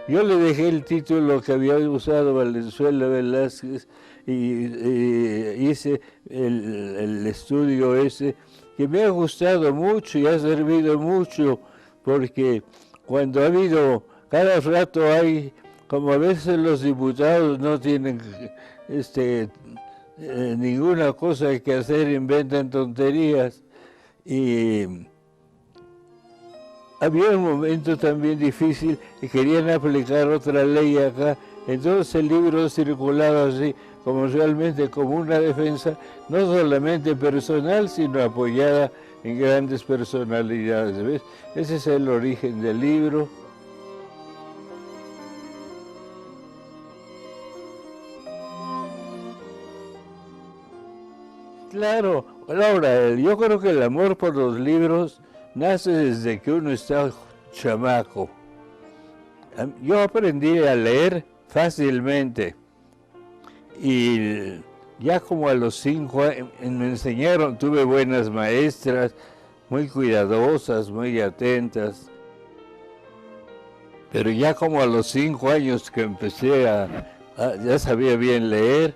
Yo le dejé el título que había usado Valenzuela Velázquez y hice el estudio ese, que me ha gustado mucho y ha servido mucho, porque cuando ha habido, cada rato hay, como a veces los diputados no tienen ninguna cosa que hacer, inventan tonterías, y había un momento también difícil y querían aplicar otra ley acá, entonces el libro circulaba así, como realmente como una defensa, no solamente personal, sino apoyada en grandes personalidades, ¿ves? Ese es el origen del libro. Claro, Laura, yo creo que el amor por los libros nace desde que uno está chamaco. Yo aprendí a leer fácilmente y ya como a los 5 años me enseñaron, tuve buenas maestras, muy cuidadosas, muy atentas, pero ya como a los 5 años que empecé ya sabía bien leer,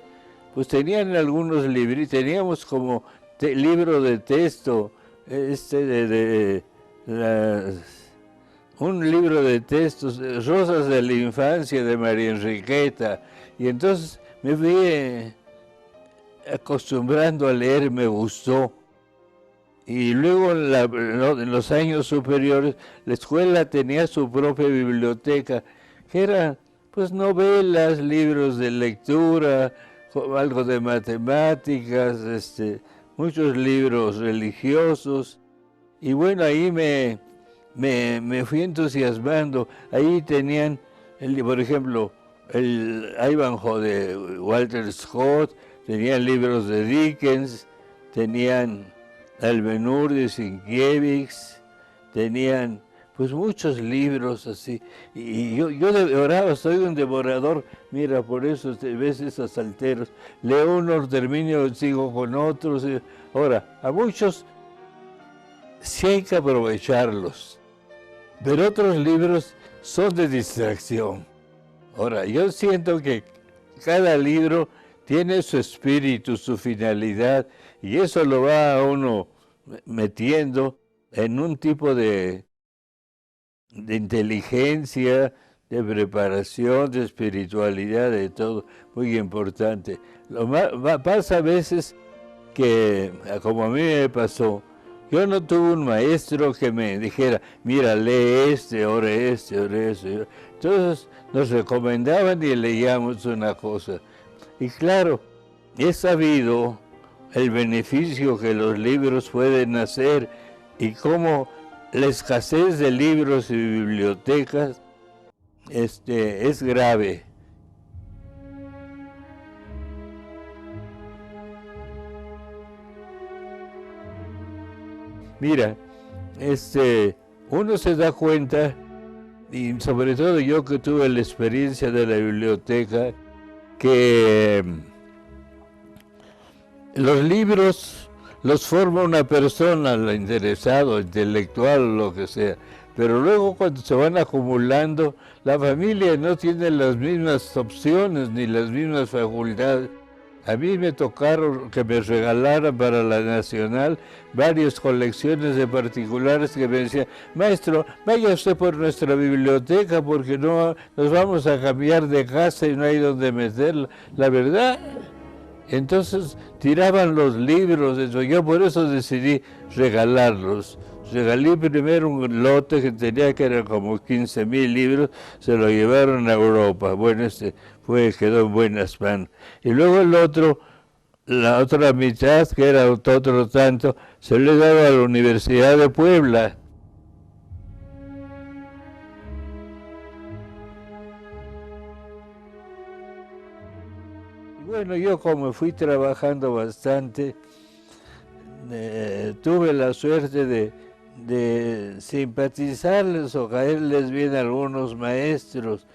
pues tenían algunos libros, teníamos como libro de texto, un libro de textos, Rosas de la Infancia de María Enriqueta, y entonces me fui acostumbrando a leer, me gustó. Y luego en los años superiores, la escuela tenía su propia biblioteca, que eran pues novelas, libros de lectura, algo de matemáticas, muchos libros religiosos. Y bueno, ahí me fui entusiasmando. Ahí tenían, por ejemplo, el Ivanhoe de Walter Scott, tenían libros de Dickens, tenían al Ben-Hur de Sienkiewicz, tenían pues muchos libros así. Y yo devoraba, soy un devorador, mira, por eso ves esos salteros. Leo unos, termino, sigo con otros. Ahora, a muchos sí hay que aprovecharlos, pero otros libros son de distracción. Ahora, yo siento que cada libro tiene su espíritu, su finalidad, y eso lo va a uno metiendo en un tipo de inteligencia, de preparación, de espiritualidad, de todo, muy importante. Pasa a veces que, como a mí me pasó, yo no tuve un maestro que me dijera, mira, lee ahora ahora este. Entonces nos recomendaban y leíamos una cosa. Y claro, he sabido el beneficio que los libros pueden hacer y cómo la escasez de libros y bibliotecas es grave. Mira, uno se da cuenta, y sobre todo yo que tuve la experiencia de la biblioteca, que los libros los forma una persona, el interesado, intelectual, lo que sea, pero luego cuando se van acumulando, la familia no tiene las mismas opciones ni las mismas facultades. A mí me tocaron que me regalaran para la Nacional varias colecciones de particulares que me decían, maestro, vaya usted por nuestra biblioteca porque no nos vamos a cambiar de casa y no hay donde meterla. La verdad, entonces tiraban los libros, yo por eso decidí regalarlos. Regalé primero un lote que tenía que era como 15.000 libros, se lo llevaron a Europa. Bueno, quedó en buenas manos. Y luego el otro, la otra mitad, que era otro tanto, se lo he dado a la Universidad de Puebla. Y bueno, yo como fui trabajando bastante, tuve la suerte de simpatizarles o caerles bien a algunos maestros,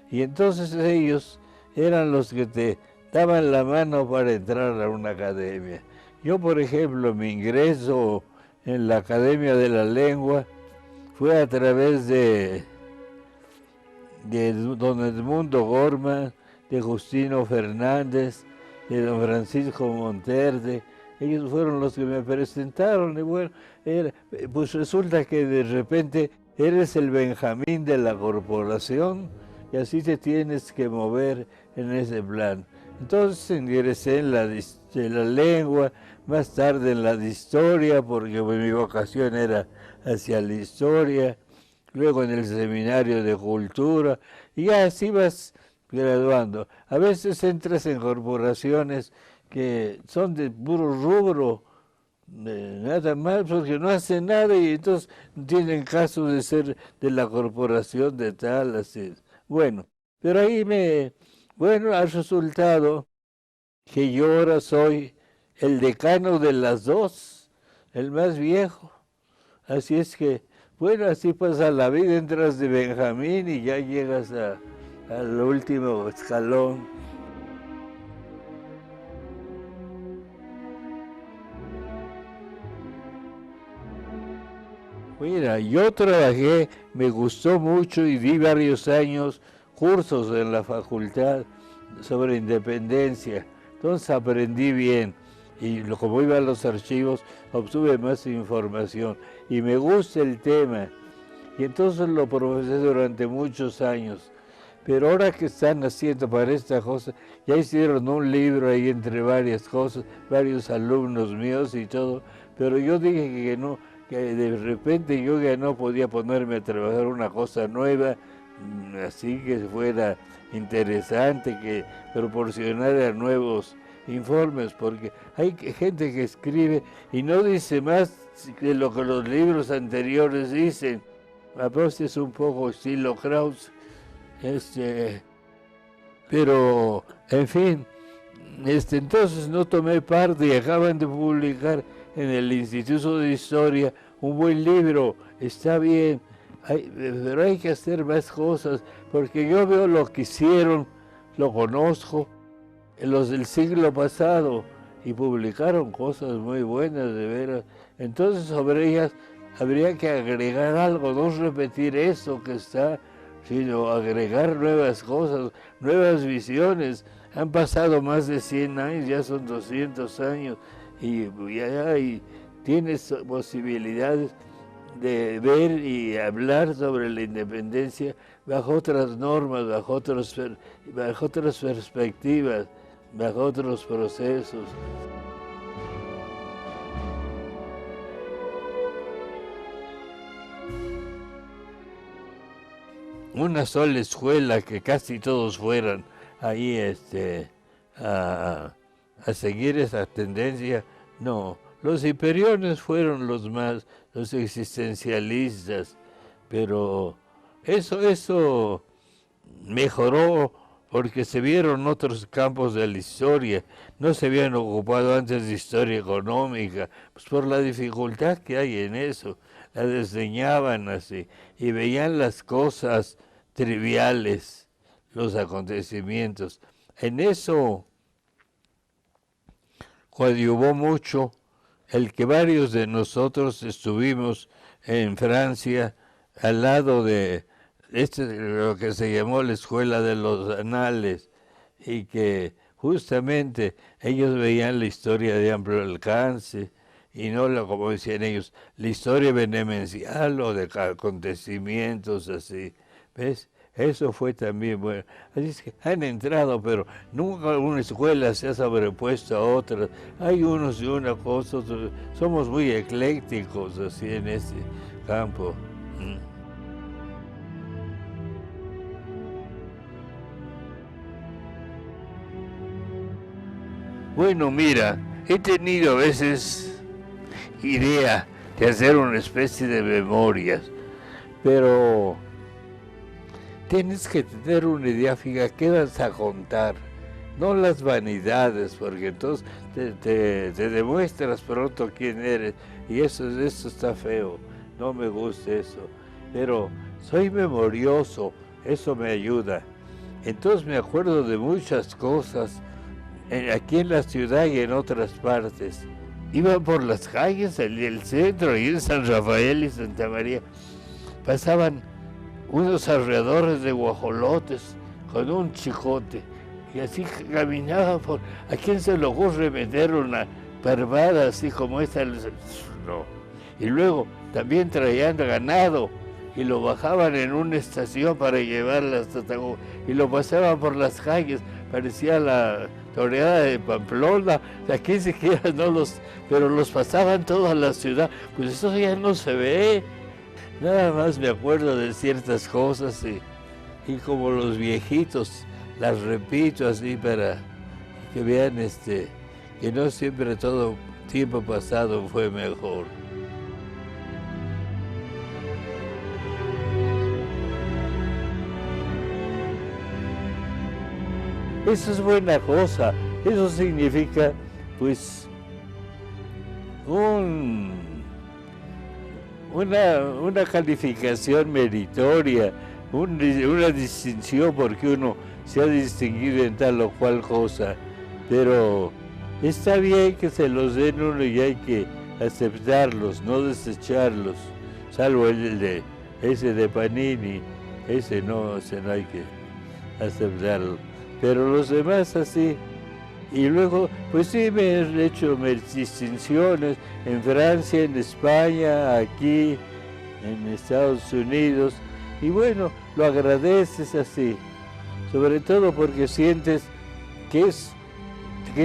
y entonces ellos eran los que te daban la mano para entrar a una academia. Yo, por ejemplo, mi ingreso en la Academia de la Lengua fue a través de don Edmundo Gorman, de Justino Fernández, de don Francisco Monterde. Ellos fueron los que me presentaron y bueno, pues resulta que de repente eres el Benjamín de la corporación y así te tienes que mover en ese plan. Entonces ingresé en la lengua, más tarde en la de historia, porque mi vocación era hacia la historia, luego en el seminario de cultura, y ya así vas graduando. A veces entras en corporaciones que son de puro rubro, nada más, porque no hacen nada y entonces tienen caso de ser de la corporación de tal, así. Bueno, pero ahí bueno, ha resultado que yo ahora soy el decano de las dos, el más viejo. Así es que, bueno, así pasa la vida, entras de Benjamín y ya llegas al último escalón. Mira, yo trabajé, me gustó mucho y di varios años cursos en la facultad sobre independencia. Entonces aprendí bien y como iba a los archivos obtuve más información y me gusta el tema. Y entonces lo profesé durante muchos años. Pero ahora que están haciendo para esta cosa, ya hicieron un libro ahí entre varias cosas, varios alumnos míos y todo, pero yo dije que no, que de repente yo ya no podía ponerme a trabajar una cosa nueva, así que fuera interesante, que proporcionara nuevos informes, porque hay gente que escribe y no dice más de lo que los libros anteriores dicen. A veces es un poco estilo Krauss, pero en fin, entonces no tomé parte y acaban de publicar en el Instituto de Historia un buen libro, está bien, pero hay que hacer más cosas, porque yo veo lo que hicieron, lo conozco, los del siglo pasado, y publicaron cosas muy buenas, de veras. Entonces sobre ellas habría que agregar algo, no repetir eso que está, sino agregar nuevas cosas, nuevas visiones. Han pasado más de 100 años, ya son 200 años, y ya tienes posibilidades de ver y hablar sobre la independencia bajo otras normas, bajo otras perspectivas, bajo otros procesos. Una sola escuela que casi todos fueran ahí a seguir esa tendencia, no. Los hiperiones fueron los existencialistas, pero eso mejoró porque se vieron otros campos de la historia, no se habían ocupado antes de historia económica, pues por la dificultad que hay en eso, la desdeñaban así y veían las cosas triviales, los acontecimientos. En eso coadyuvó mucho el que varios de nosotros estuvimos en Francia al lado de lo que se llamó la Escuela de los Anales, y que justamente ellos veían la historia de amplio alcance y no, como decían ellos, la historia benemencial o de acontecimientos así, ¿ves? Eso fue también bueno. Así es que han entrado, pero nunca una escuela se ha sobrepuesto a otra. Hay unos y una cosa, otros. Somos muy eclécticos así en ese campo. Bueno, mira, he tenido a veces idea de hacer una especie de memorias, pero tienes que tener una idea fija, ¿qué vas a contar? No las vanidades, porque entonces te demuestras pronto quién eres, y eso está feo, no me gusta eso, pero soy memorioso, eso me ayuda. Entonces me acuerdo de muchas cosas, aquí en la ciudad y en otras partes. Iba por las calles del centro, y en San Rafael y Santa María, pasaban unos arreadores de guajolotes con un chicote, y así caminaba por... ¿A quién se le ocurre meter una parvada así como esta? No. Y luego también traían ganado y lo bajaban en una estación para llevarla hasta Tago, y lo pasaban por las calles, parecía la toreada de Pamplona, aquí siquiera no los... pero los pasaban toda la ciudad, pues eso ya no se ve. Nada más me acuerdo de ciertas cosas y como los viejitos las repito así para que vean que no siempre todo tiempo pasado fue mejor. Eso es buena cosa, eso significa pues una calificación meritoria, una distinción porque uno se ha distinguido en tal o cual cosa, pero está bien que se los den uno y hay que aceptarlos, no desecharlos, salvo ese de Panini, ese no hay que aceptarlo, pero los demás así. Y luego, pues sí, me he hecho distinciones en Francia, en España, aquí, en Estados Unidos. Y bueno, lo agradeces así, sobre todo porque sientes que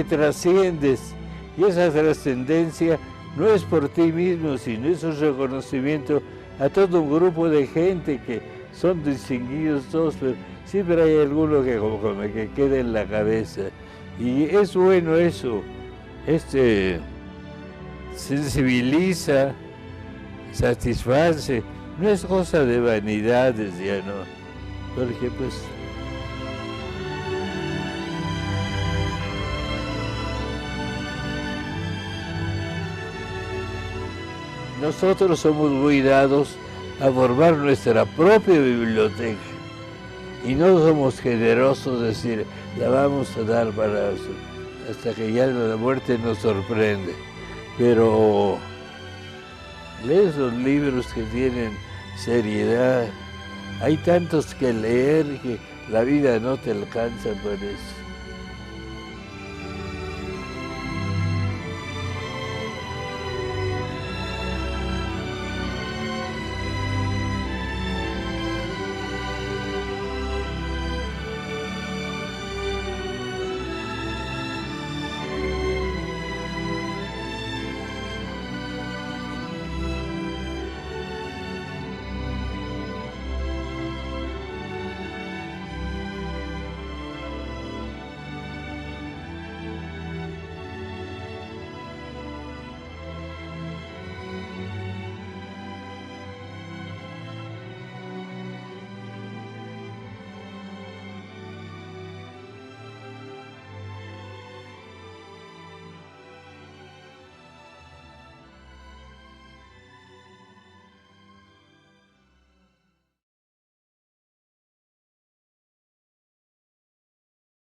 trasciendes. Y esa trascendencia no es por ti mismo, sino es un reconocimiento a todo un grupo de gente que son distinguidos todos, pero siempre hay alguno que queda en la cabeza. Y es bueno eso, sensibiliza, satisface, no es cosa de vanidades ya, ¿no? Porque pues nosotros somos muy dados a formar nuestra propia biblioteca y no somos generosos de decir, la vamos a dar para hasta que ya la muerte nos sorprende. Pero lees los libros que tienen seriedad. Hay tantos que leer que la vida no te alcanza para eso.